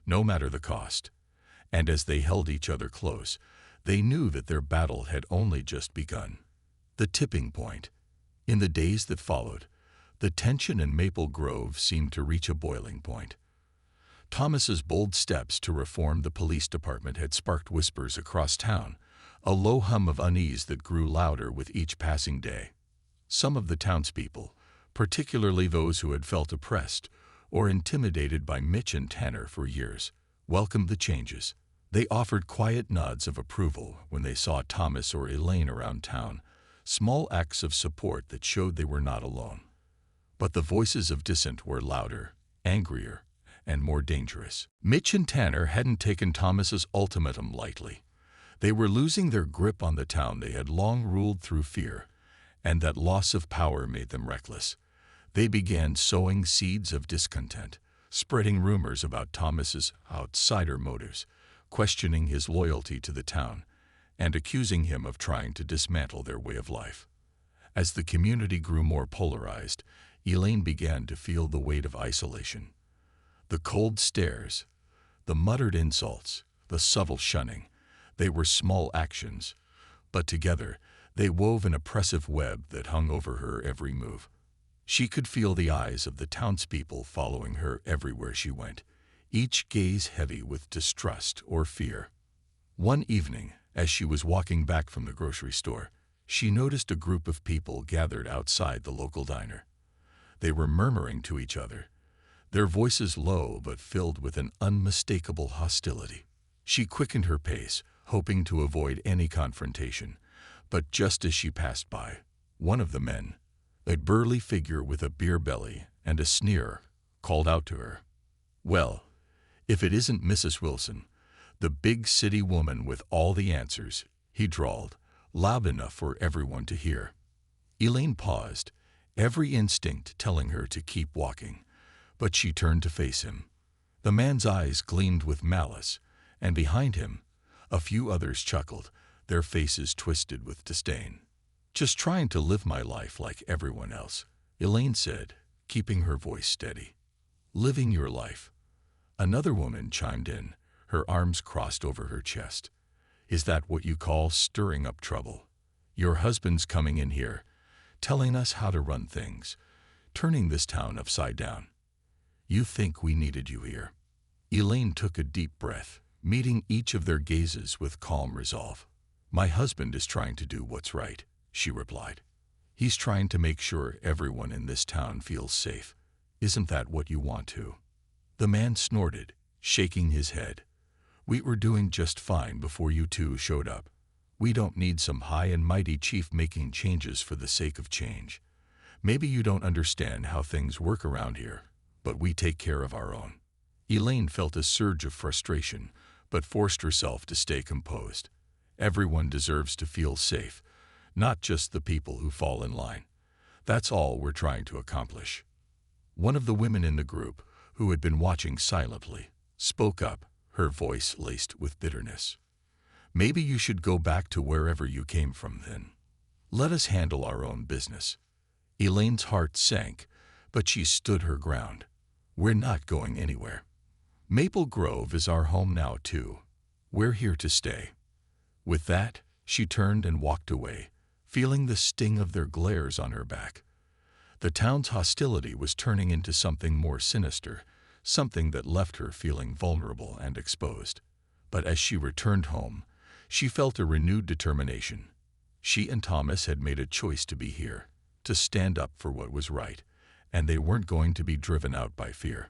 no matter the cost. And as they held each other close, they knew that their battle had only just begun. The tipping point. In the days that followed, the tension in Maple Grove seemed to reach a boiling point. Thomas's bold steps to reform the police department had sparked whispers across town, a low hum of unease that grew louder with each passing day. Some of the townspeople, particularly those who had felt oppressed or intimidated by Mitch and Tanner for years, welcomed the changes. They offered quiet nods of approval when they saw Thomas or Elaine around town, small acts of support that showed they were not alone. But the voices of dissent were louder, angrier, and more dangerous. Mitch and Tanner hadn't taken Thomas's ultimatum lightly. They were losing their grip on the town they had long ruled through fear, and that loss of power made them reckless. They began sowing seeds of discontent, spreading rumors about Thomas's outsider motives, questioning his loyalty to the town, and accusing him of trying to dismantle their way of life. As the community grew more polarized, Elaine began to feel the weight of isolation. The cold stares, the muttered insults, the subtle shunning, they were small actions, but together they wove an oppressive web that hung over her every move. She could feel the eyes of the townspeople following her everywhere she went, each gaze heavy with distrust or fear. One evening, as she was walking back from the grocery store, she noticed a group of people gathered outside the local diner. They were murmuring to each other, their voices low but filled with an unmistakable hostility. She quickened her pace, hoping to avoid any confrontation, but just as she passed by, one of the men, a burly figure with a beer belly and a sneer, called out to her. "Well, if it isn't Mrs. Wilson, the big city woman with all the answers," he drawled, loud enough for everyone to hear. Elaine paused, every instinct telling her to keep walking, but she turned to face him. The man's eyes gleamed with malice, and behind him, a few others chuckled, their faces twisted with disdain. "Just trying to live my life like everyone else," Elaine said, keeping her voice steady. "Living your life." Another woman chimed in, her arms crossed over her chest. "Is that what you call stirring up trouble? Your husband's coming in here, telling us how to run things, turning this town upside down. You think we needed you here?" Elaine took a deep breath, meeting each of their gazes with calm resolve. "My husband is trying to do what's right," she replied. "He's trying to make sure everyone in this town feels safe. Isn't that what you want too?" The man snorted, shaking his head. "We were doing just fine before you two showed up. We don't need some high and mighty chief making changes for the sake of change. Maybe you don't understand how things work around here, but we take care of our own." Elaine felt a surge of frustration, but forced herself to stay composed. Everyone deserves to feel safe, not just the people who fall in line. That's all we're trying to accomplish. One of the women in the group, who had been watching silently, spoke up, her voice laced with bitterness. "Maybe you should go back to wherever you came from then. Let us handle our own business." Elaine's heart sank, but she stood her ground. "We're not going anywhere. Maple Grove is our home now too. We're here to stay." With that, she turned and walked away, feeling the sting of their glares on her back. The town's hostility was turning into something more sinister, something that left her feeling vulnerable and exposed. But as she returned home, She felt a renewed determination. She and Thomas had made a choice to be here, to stand up for what was right, and they weren't going to be driven out by fear.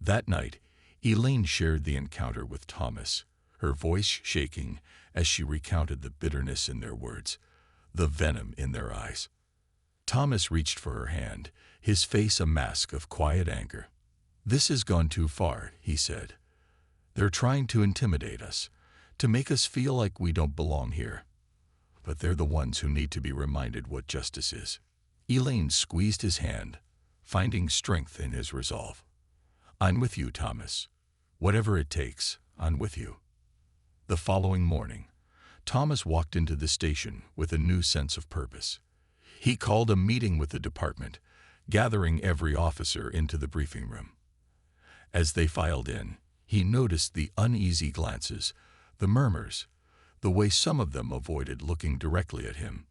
That night, Elaine shared the encounter with Thomas, her voice shaking as she recounted the bitterness in their words, the venom in their eyes. Thomas reached for her hand, his face a mask of quiet anger. "This has gone too far," he said. "They're trying to intimidate us, to make us feel like we don't belong here. But they're the ones who need to be reminded what justice is." Elaine squeezed his hand, finding strength in his resolve. "I'm with you, Thomas. Whatever it takes, I'm with you." The following morning, Thomas walked into the station with a new sense of purpose. He called a meeting with the department, gathering every officer into the briefing room. As they filed in, he noticed the uneasy glances, the murmurs, the way some of them avoided looking directly at him.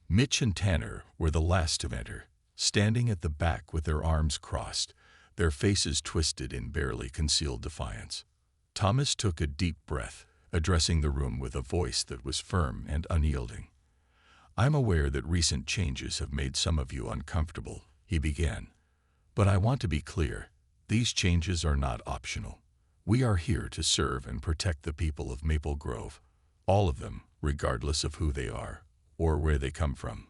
Mitch and Tanner were the last to enter, standing at the back with their arms crossed, their faces twisted in barely concealed defiance. Thomas took a deep breath, addressing the room with a voice that was firm and unyielding. "I'm aware that recent changes have made some of you uncomfortable," he began. "But I want to be clear, these changes are not optional. We are here to serve and protect the people of Maple Grove, all of them, regardless of who they are or where they come from."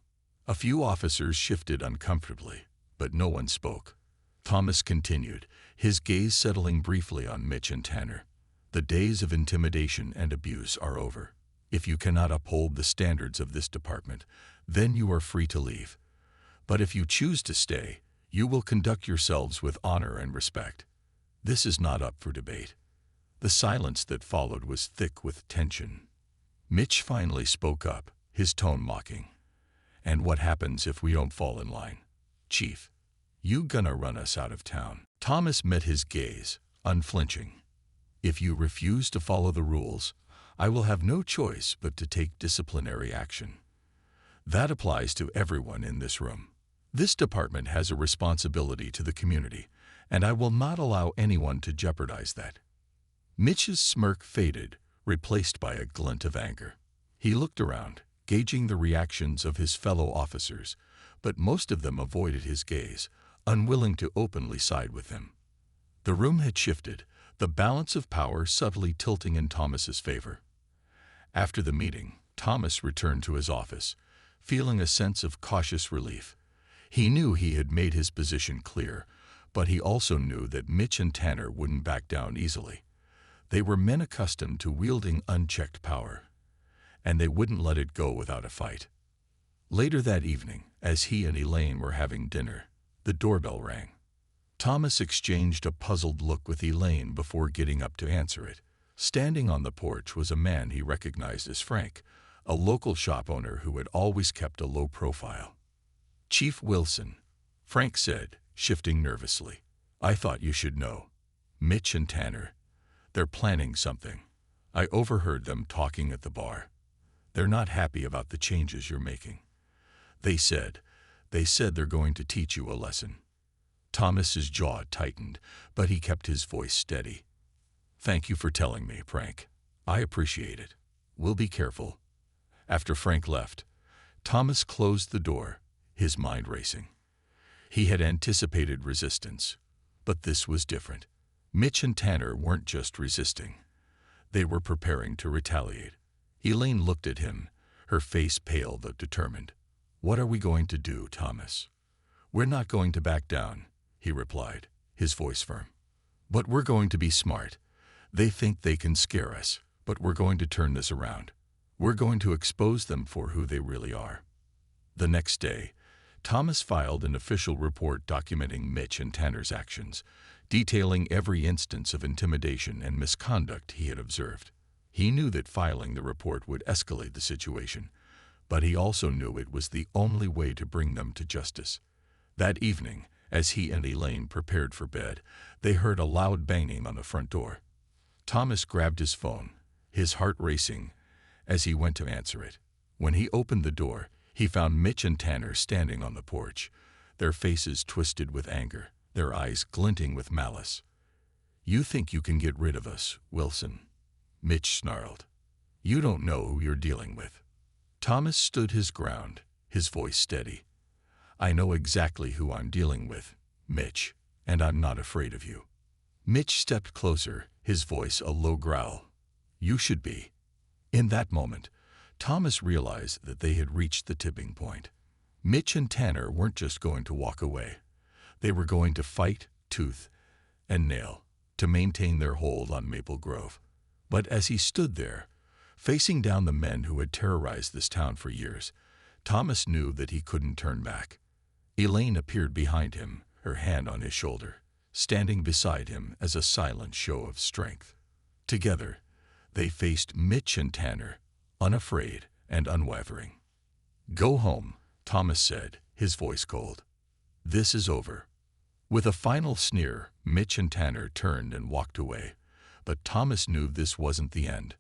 A few officers shifted uncomfortably, but no one spoke. Thomas continued, his gaze settling briefly on Mitch and Tanner. "The days of intimidation and abuse are over. If you cannot uphold the standards of this department, then you are free to leave. But if you choose to stay, you will conduct yourselves with honor and respect. This is not up for debate." The silence that followed was thick with tension. Mitch finally spoke up, his tone mocking. "And what happens if we don't fall in line? Chief, you gonna run us out of town?" Thomas met his gaze, unflinching. "If you refuse to follow the rules, I will have no choice but to take disciplinary action. That applies to everyone in this room. This department has a responsibility to the community, and I will not allow anyone to jeopardize that." Mitch's smirk faded, replaced by a glint of anger. He looked around, gauging the reactions of his fellow officers, but most of them avoided his gaze, unwilling to openly side with him. The room had shifted, the balance of power subtly tilting in Thomas's favor. After the meeting, Thomas returned to his office, feeling a sense of cautious relief. He knew he had made his position clear, but he also knew that Mitch and Tanner wouldn't back down easily. They were men accustomed to wielding unchecked power, and they wouldn't let it go without a fight. Later that evening, as he and Elaine were having dinner, the doorbell rang. Thomas exchanged a puzzled look with Elaine before getting up to answer it. Standing on the porch was a man he recognized as Frank, a local shop owner who had always kept a low profile. "Chief Wilson," Frank said, shifting nervously. "I thought you should know. Mitch and Tanner, they're planning something. I overheard them talking at the bar. They're not happy about the changes you're making. They said they're going to teach you a lesson." Thomas's jaw tightened, but he kept his voice steady. "Thank you for telling me, Frank. I appreciate it. We'll be careful." After Frank left, Thomas closed the door, his mind racing. He had anticipated resistance, but this was different. Mitch and Tanner weren't just resisting. They were preparing to retaliate. Elaine looked at him, her face pale but determined. "What are we going to do, Thomas?" "We're not going to back down," he replied, his voice firm. "But we're going to be smart. They think they can scare us, but we're going to turn this around. We're going to expose them for who they really are." The next day, Thomas filed an official report documenting Mitch and Tanner's actions, detailing every instance of intimidation and misconduct he had observed. He knew that filing the report would escalate the situation, but he also knew it was the only way to bring them to justice. That evening, as he and Elaine prepared for bed, they heard a loud banging on the front door. Thomas grabbed his phone, his heart racing, as he went to answer it. When he opened the door, he found Mitch and Tanner standing on the porch, their faces twisted with anger, their eyes glinting with malice. "You think you can get rid of us, Wilson?" Mitch snarled. You don't know who you're dealing with." Thomas stood his ground, his voice steady. "I know exactly who I'm dealing with, Mitch, and I'm not afraid of you." Mitch stepped closer, his voice a low growl. "You should be." In that moment, Thomas realized that they had reached the tipping point. Mitch and Tanner weren't just going to walk away. They were going to fight, tooth and nail, to maintain their hold on Maple Grove. But as he stood there, facing down the men who had terrorized this town for years, Thomas knew that he couldn't turn back. Elaine appeared behind him, her hand on his shoulder, standing beside him as a silent show of strength. Together, they faced Mitch and Tanner, unafraid and unwavering. "Go home," Thomas said, his voice cold. "This is over." With a final sneer, Mitch and Tanner turned and walked away. But Thomas knew this wasn't the end.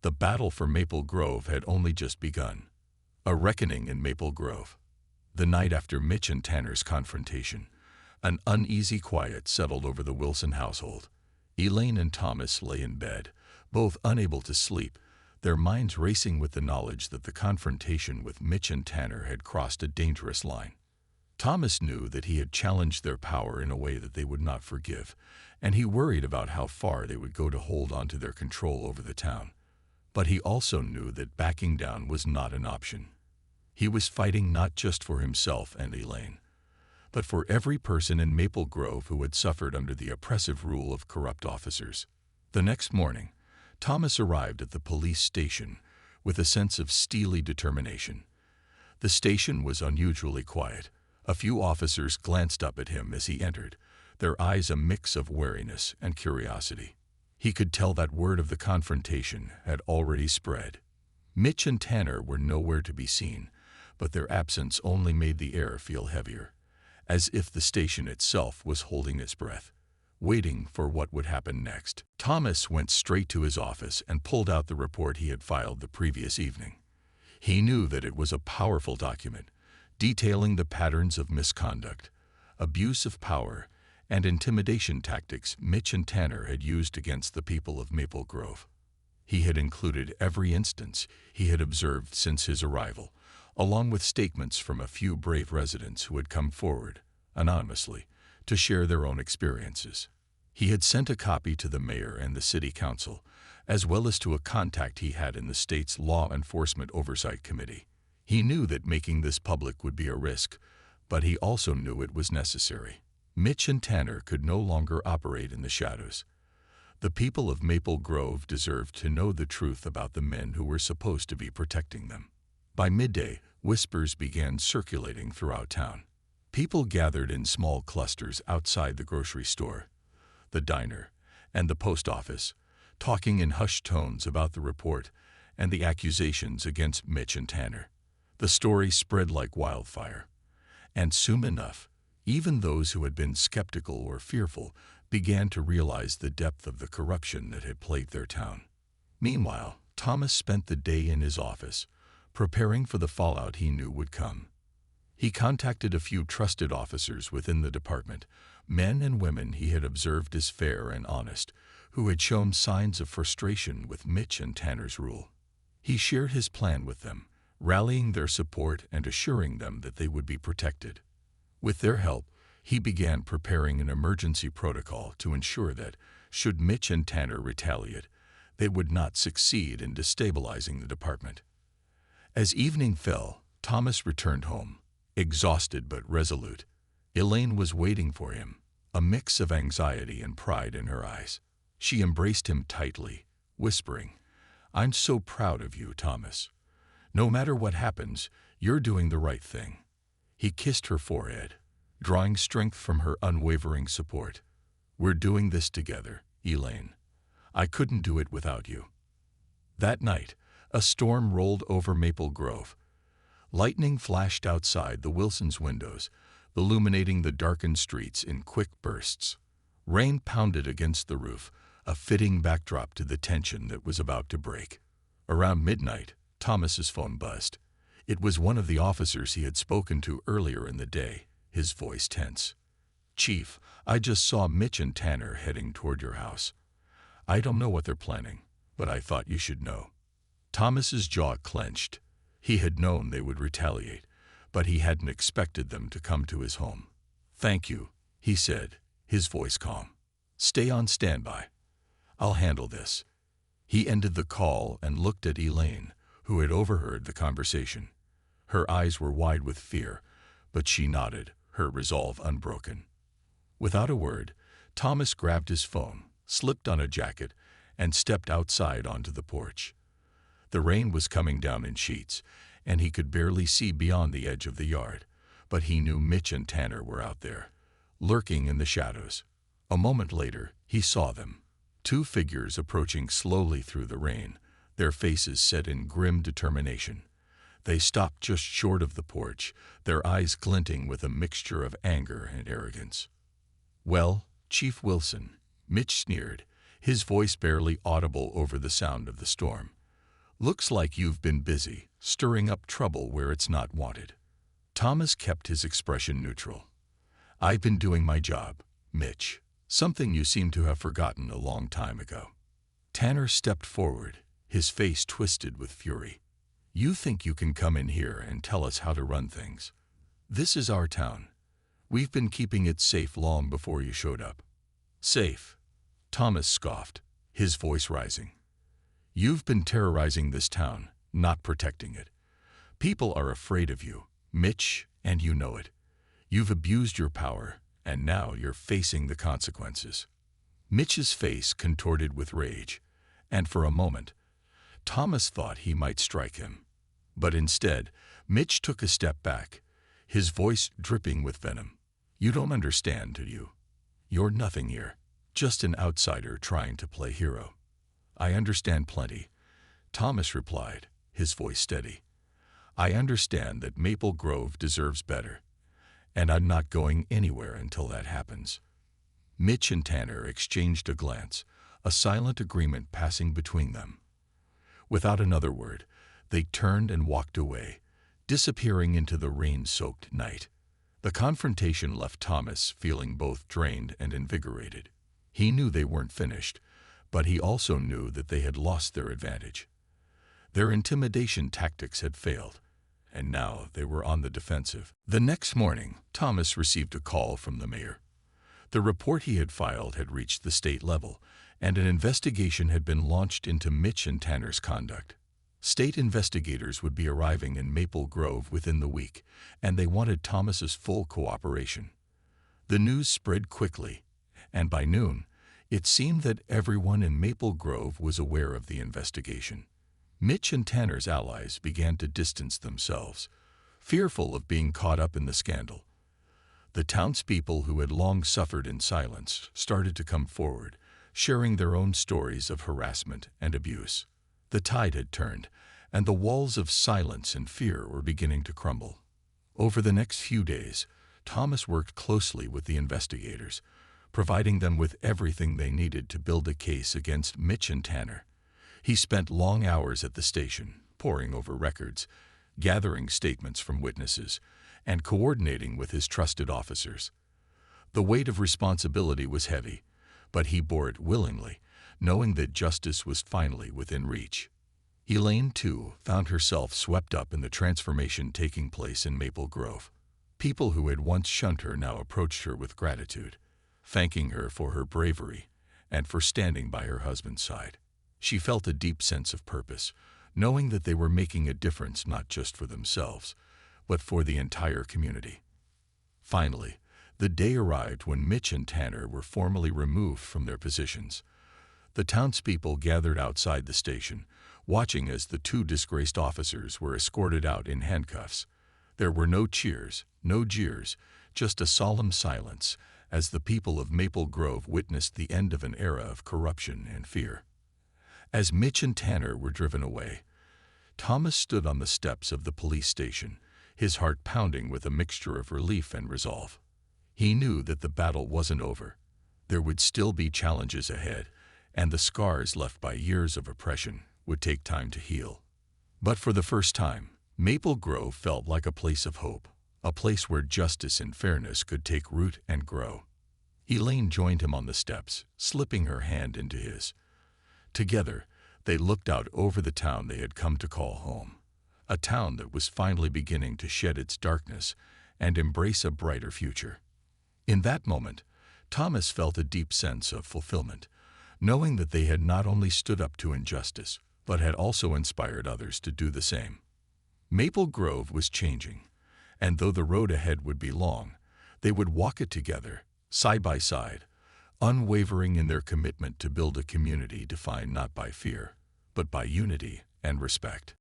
The battle for Maple Grove had only just begun. A reckoning in Maple Grove. The night after Mitch and Tanner's confrontation, an uneasy quiet settled over the Wilson household. Elaine and Thomas lay in bed, both unable to sleep, their minds racing with the knowledge that the confrontation with Mitch and Tanner had crossed a dangerous line. Thomas knew that he had challenged their power in a way that they would not forgive, and he worried about how far they would go to hold on to their control over the town. But he also knew that backing down was not an option. He was fighting not just for himself and Elaine, but for every person in Maple Grove who had suffered under the oppressive rule of corrupt officers. The next morning, Thomas arrived at the police station with a sense of steely determination. The station was unusually quiet. A few officers glanced up at him as he entered, their eyes a mix of wariness and curiosity. He could tell that word of the confrontation had already spread. Mitch and Tanner were nowhere to be seen, but their absence only made the air feel heavier, as if the station itself was holding its breath, waiting for what would happen next. Thomas went straight to his office and pulled out the report he had filed the previous evening. He knew that it was a powerful document, detailing the patterns of misconduct, abuse of power, and intimidation tactics Mitch and Tanner had used against the people of Maple Grove. He had included every instance he had observed since his arrival, along with statements from a few brave residents who had come forward, anonymously, to share their own experiences. He had sent a copy to the mayor and the city council, as well as to a contact he had in the state's Law Enforcement Oversight Committee. He knew that making this public would be a risk, but he also knew it was necessary. Mitch and Tanner could no longer operate in the shadows. The people of Maple Grove deserved to know the truth about the men who were supposed to be protecting them. By midday, whispers began circulating throughout town. People gathered in small clusters outside the grocery store, the diner, and the post office, talking in hushed tones about the report and the accusations against Mitch and Tanner. The story spread like wildfire, and soon enough, even those who had been skeptical or fearful began to realize the depth of the corruption that had plagued their town. Meanwhile, Thomas spent the day in his office, preparing for the fallout he knew would come. He contacted a few trusted officers within the department, men and women he had observed as fair and honest, who had shown signs of frustration with Mitch and Tanner's rule. He shared his plan with them, rallying their support and assuring them that they would be protected. With their help, he began preparing an emergency protocol to ensure that, should Mitch and Tanner retaliate, they would not succeed in destabilizing the department. As evening fell, Thomas returned home, exhausted but resolute. Elaine was waiting for him, a mix of anxiety and pride in her eyes. She embraced him tightly, whispering, "I'm so proud of you, Thomas. No matter what happens, you're doing the right thing." He kissed her forehead, drawing strength from her unwavering support. "We're doing this together, Elaine. I couldn't do it without you." That night, a storm rolled over Maple Grove. Lightning flashed outside the Wilsons' windows, illuminating the darkened streets in quick bursts. Rain pounded against the roof, a fitting backdrop to the tension that was about to break. Around midnight, Thomas's phone buzzed. It was one of the officers he had spoken to earlier in the day, his voice tense. "Chief, I just saw Mitch and Tanner heading toward your house. I don't know what they're planning, but I thought you should know." Thomas's jaw clenched. He had known they would retaliate, but he hadn't expected them to come to his home. "Thank you," he said, his voice calm. "Stay on standby. I'll handle this." He ended the call and looked at Elaine, who had overheard the conversation. Her eyes were wide with fear, but she nodded, her resolve unbroken. Without a word, Thomas grabbed his phone, slipped on a jacket, and stepped outside onto the porch. The rain was coming down in sheets, and he could barely see beyond the edge of the yard, but he knew Mitch and Tanner were out there, lurking in the shadows. A moment later, he saw them, two figures approaching slowly through the rain, their faces set in grim determination. They stopped just short of the porch, their eyes glinting with a mixture of anger and arrogance. "Well, Chief Wilson," Mitch sneered, his voice barely audible over the sound of the storm. "Looks like you've been busy, stirring up trouble where it's not wanted." Thomas kept his expression neutral. "I've been doing my job, Mitch, something you seem to have forgotten a long time ago." Tanner stepped forward, his face twisted with fury. "You think you can come in here and tell us how to run things? This is our town. We've been keeping it safe long before you showed up." "Safe?" Thomas scoffed, his voice rising. "You've been terrorizing this town, not protecting it. People are afraid of you, Mitch, and you know it. You've abused your power, and now you're facing the consequences." Mitch's face contorted with rage, and for a moment, Thomas thought he might strike him. But instead, Mitch took a step back, his voice dripping with venom. "You don't understand, do you? You're nothing here, just an outsider trying to play hero." "I understand plenty," Thomas replied, his voice steady. "I understand that Maple Grove deserves better, and I'm not going anywhere until that happens." Mitch and Tanner exchanged a glance, a silent agreement passing between them. Without another word, they turned and walked away, disappearing into the rain-soaked night. The confrontation left Thomas feeling both drained and invigorated. He knew they weren't finished, but he also knew that they had lost their advantage. Their intimidation tactics had failed, and now they were on the defensive. The next morning, Thomas received a call from the mayor. The report he had filed had reached the state level, and an investigation had been launched into Mitch and Tanner's conduct. State investigators would be arriving in Maple Grove within the week, and they wanted Thomas's full cooperation. The news spread quickly, and by noon, it seemed that everyone in Maple Grove was aware of the investigation. Mitch and Tanner's allies began to distance themselves, fearful of being caught up in the scandal. The townspeople who had long suffered in silence started to come forward, sharing their own stories of harassment and abuse. The tide had turned, and the walls of silence and fear were beginning to crumble. Over the next few days, Thomas worked closely with the investigators, providing them with everything they needed to build a case against Mitch and Tanner. He spent long hours at the station, poring over records, gathering statements from witnesses, and coordinating with his trusted officers. The weight of responsibility was heavy, but he bore it willingly, knowing that justice was finally within reach. Elaine, too, found herself swept up in the transformation taking place in Maple Grove. People who had once shunned her now approached her with gratitude, thanking her for her bravery and for standing by her husband's side. She felt a deep sense of purpose, knowing that they were making a difference not just for themselves, but for the entire community. Finally, the day arrived when Mitch and Tanner were formally removed from their positions. The townspeople gathered outside the station, watching as the two disgraced officers were escorted out in handcuffs. There were no cheers, no jeers, just a solemn silence as the people of Maple Grove witnessed the end of an era of corruption and fear. As Mitch and Tanner were driven away, Thomas stood on the steps of the police station, his heart pounding with a mixture of relief and resolve. He knew that the battle wasn't over. There would still be challenges ahead, and the scars left by years of oppression would take time to heal. But for the first time, Maple Grove felt like a place of hope, a place where justice and fairness could take root and grow. Elaine joined him on the steps, slipping her hand into his. Together, They looked out over the town they had come to call home, a town that was finally beginning to shed its darkness and embrace a brighter future. In that moment, Thomas felt a deep sense of fulfillment, knowing that they had not only stood up to injustice, but had also inspired others to do the same. Maple Grove was changing, and though the road ahead would be long, they would walk it together, side by side, unwavering in their commitment to build a community defined not by fear, but by unity and respect.